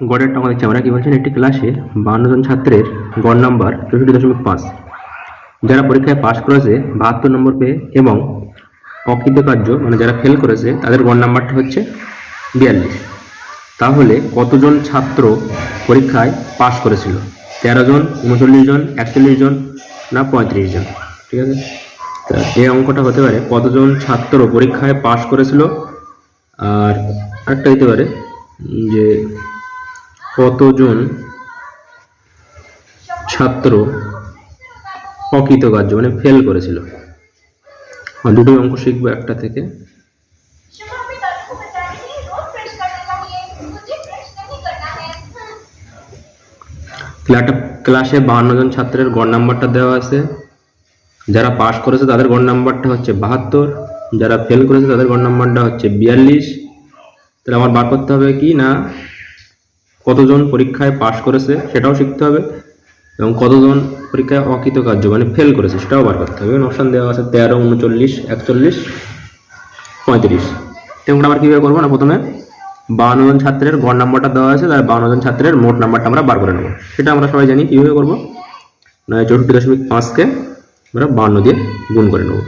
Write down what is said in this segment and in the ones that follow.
গড়েরটা দেখছি আমরা কি বলছেন, একটি ক্লাসে 52 জন ছাত্রের গড় নাম্বার 64.5, যারা পরীক্ষায় পাশ করেছে 72 নম্বর পেয়ে এবং অকৃতকার্য মানে যারা ফেল করেছে তাদের গড় নাম্বারটা হচ্ছে 42। তাহলে কতজন ছাত্র পরীক্ষায় পাশ করেছিল? 13 জন, 39 জন, 41 জন না 35 জন? ঠিক আছে, তা এই অঙ্কটা হতে পারে কতজন ছাত্র পরীক্ষায় পাশ করেছিল, আর আরেকটা হতে পারে যে কতজন ছাত্র অকৃতকার্য মানে ফেল করেছিল। দুটোই অঙ্ক শিখবো একটা থেকে। ক্লাসে 52 জন ছাত্রের গড় নাম্বারটা দেওয়া আছে। যারা পাস করেছে তাদের গড় নাম্বারটা হচ্ছে 72, যারা ফেল করেছে তাদের গড় নাম্বারটা হচ্ছে 42। তাহলে আমার বার করতে হবে কি না কতজন পরীক্ষায় পাশ করেছে সেটাও শিখতে হবে, এবং কতজন পরীক্ষায় অকৃতকার্য মানে ফেল করেছে সেটাও বার করতে হবে। অপশান দেওয়া আছে 13, 39, 41, 35। তেমন আমরা কীভাবে করবো না, প্রথমে 52 জন ছাত্রের গড় নাম্বারটা দেওয়া আছে, তার 52 জন ছাত্রের মোট নাম্বারটা আমরা বার করে নেবো। সেটা আমরা সবাই জানি কীভাবে করবো না, 64.5কে আমরা 52 দিয়ে গুণ করে নেবো।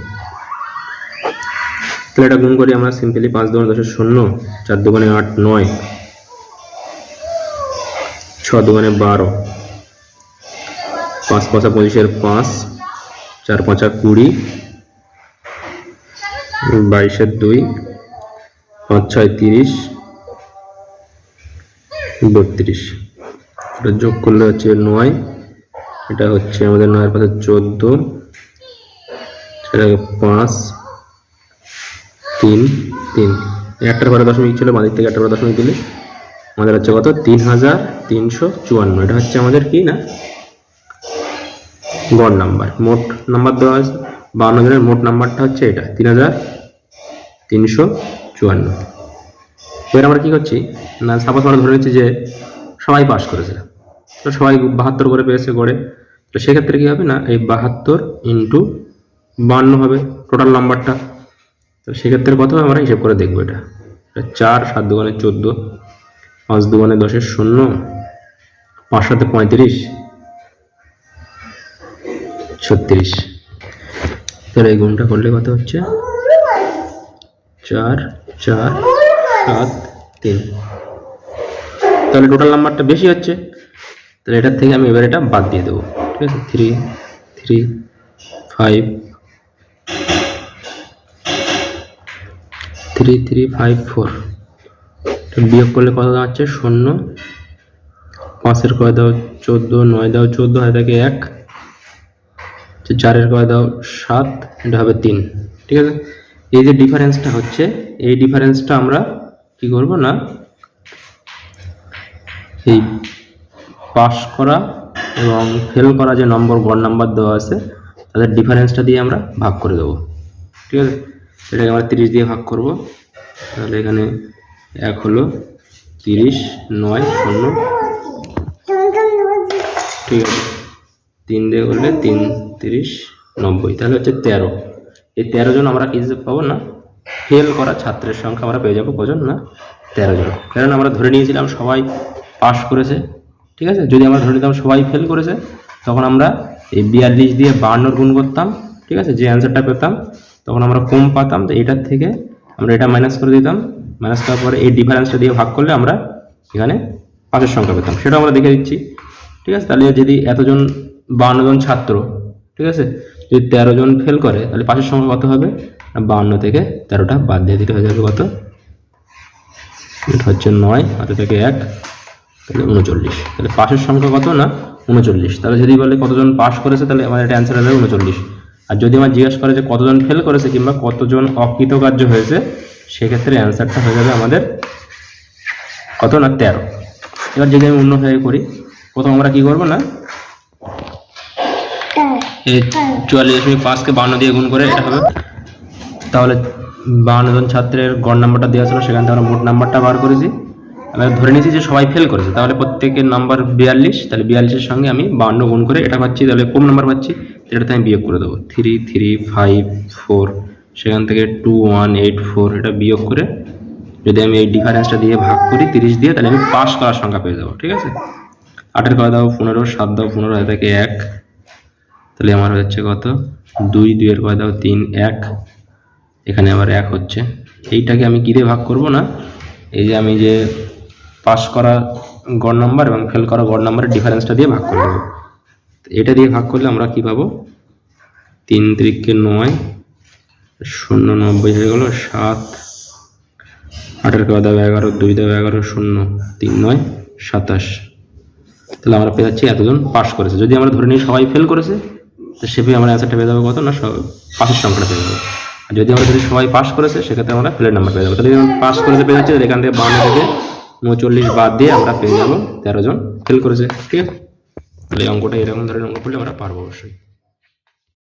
তাহলে এটা গুণ করি আমরা সিম্পলি। 5 2 10 0, 4 2 8 9, 6 2 12, 5 5 25 5, 4 5 20, 22 2, 5 6 30, 32। এটা যোগ করলে হচ্ছে 9, এটা হচ্ছে আমাদের 9 এর পাশে 14, সেটা 5 3 3, একটার পরে দশমিক ছিল, বাঁ দিক থেকে একটার পরে দশমিক দিলে আমাদের হচ্ছে কত 3354। এটা হচ্ছে আমাদের কি না গড় নাম্বার। মোট নাম্বার দেওয়া আছে 52 জনের, মোট নাম্বারটা হচ্ছে এটা 3354। এবার আমরা কি করছি না, সাপোজ আমরা ধরে নিচ্ছি যে সবাই পাস করেছে, তো সবাই 72 করে পেয়েছে গড়ে। তো সেক্ষেত্রে কি হবে না, এই 72 ইন্টু 52 হবে টোটাল নাম্বারটা। তো সেক্ষেত্রে কত হবে আমরা হিসেব করে দেখবো। এটা 4 7 2 14, 5 2 10 0, 5 7 35, 36। তাহলে এই গুণটা করলে কত হচ্ছে 4 4 7 3। তাহলে টোটাল নাম্বারটা বেশি হচ্ছে, তাহলে এটার থেকে আমি এবার এটা বাদ দিয়ে দেবো। ঠিক আছে, 3 3 5 3 3 5 4, বিয়োগ করলে কত দাঁড়াচ্ছে 0, 5-এর করে দাও 14, 9 দাও 14, হয় থাকে 1, 4-এর করে দাও 7, এটা হবে 3। ঠিক আছে, এই যে ডিফারেন্সটা হচ্ছে, এই ডিফারেন্সটা আমরা কি করব না, এই পাস করা এবং ফেল করা যে নম্বর গড় নাম্বার দেওয়া আছে তাদের ডিফারেন্সটা দিয়ে আমরা ভাগ করে দেবো। ঠিক আছে, এটাকে আমরা 30 দিয়ে ভাগ করব। তাহলে এখানে 1 হলো 30, 9 0, ঠিক আছে, 3 দিয়ে করলে 3 30 90, তাহলে হচ্ছে 13। এই 13 জন আমরা কি পাবো না, ফেল করা ছাত্রের সংখ্যা আমরা পেয়ে যাবো কজন না 13 জন। কারণ আমরা ধরে নিয়েছিলাম সবাই পাস করেছে। ঠিক আছে, যদি আমরা ধরে নিতাম সবাই ফেল করেছে তখন আমরা এই 42 দিয়ে 52 গুণ করতাম। ঠিক আছে, যে অ্যান্সারটা পেতাম তখন আমরা কম পাতাম, তো এটার থেকে আমরা এটা মাইনাস করে দিতাম। মাইনাস করার পরে এই ডিফারেন্সটা দিয়ে ভাগ করলে আমরা এখানে পাশের সংখ্যা পেতাম, সেটা আমরা দেখে দিচ্ছি। ঠিক আছে, তাহলে যদি এতজন 52 জন ছাত্র, ঠিক আছে, যদি 13 জন ফেল করে তাহলে পাশের সংখ্যা কত হবে, 52 থেকে 13টা বাদ দিয়ে দিতে হয়ে যাবে কত, এটা হচ্ছে 9, হাতে থেকে 1, তাহলে 39। তাহলে পাশের সংখ্যা কত না 39। তাহলে যদি বলে কতজন পাস করেছে তাহলে আমাদের এটা অ্যান্সার হবে 39। আর যদি আমার জিজ্ঞেস করে যে কতজন ফেল করেছে কিংবা কতজন অকৃতকার্য হয়েছে, সেক্ষেত্রে অ্যান্সারটা হয়ে যাবে আমাদের কত না 13। এবার যদি আমি অন্যভাবে করি, প্রথম আমরা কি করবো না, এই 44.5কে 52 দিয়ে গুণ করে এটা হবে। তাহলে 52 জন ছাত্রের গড় নাম্বারটা দেওয়া ছিল, সেখান থেকে আমরা মোট নাম্বারটা বার করেছি। আমরা ধরে নিয়েছি যে সবাই ফেল করেছে, তাহলে প্রত্যেকের নাম্বার 42, তাহলে 42-এর সঙ্গে আমি 52 গুণ করে এটা পাচ্ছি, তাহলে কম নাম্বার পাচ্ছি, এটাতে আমি বিয়োগ করে দেবো। 3 3 5 4, সেখান থেকে 2 1 8 4, এটা বিয়োগ করে যদি আমি এই ডিফারেন্সটা দিয়ে ভাগ করি 30 দিয়ে, তাহলে আমি পাস করার সংখ্যা পেয়ে যাবো। ঠিক আছে, 8 করে দাও 15, 7 দাও 15, হাতে থাকে 1, তাহলে আমার হচ্ছে কত 2, 2 এর করে দাও 3, 1, এখানে আবার 1 হচ্ছে। এইটাকে আমি কী দিয়ে ভাগ করব না, এই যে আমি যে পাস করা গড় নাম্বার এবং ফেল করা গড় নাম্বারের ডিফারেন্সটা দিয়ে ভাগ করে দেবো। এটা দিয়ে ভাগ করলে আমরা কি পাবো, 3 3 9, 0 90 হয়ে গেল, 7, 8 করে দাও 11, 2 দাও 11, 0 3 9 27। তাহলে আমরা পেয়ে যাচ্ছি এতজন পাস করেছে। যদি আমরা ধরে নিই সবাই ফেল করেছে, তো সেভাবে আমরা অ্যান্সারটা পেয়ে যাবো কত না, পাসের সংখ্যাটা পেয়ে যাবো। আর যদি আমরা যদি সবাই পাস করেছে, সেক্ষেত্রে আমরা ফেলের নাম্বার পেয়ে যাবো। তাহলে পাস করেছে পেয়ে যাচ্ছে, এখান থেকে 52 থেকে 39 বাদ দিয়ে আমরা পেয়ে যাবো 13 জন ফেল করেছে। ঠিক আছে, তাহলে এই অঙ্কটা এরকম ধরনের অঙ্ক করলে আমরা পারবো অবশ্যই।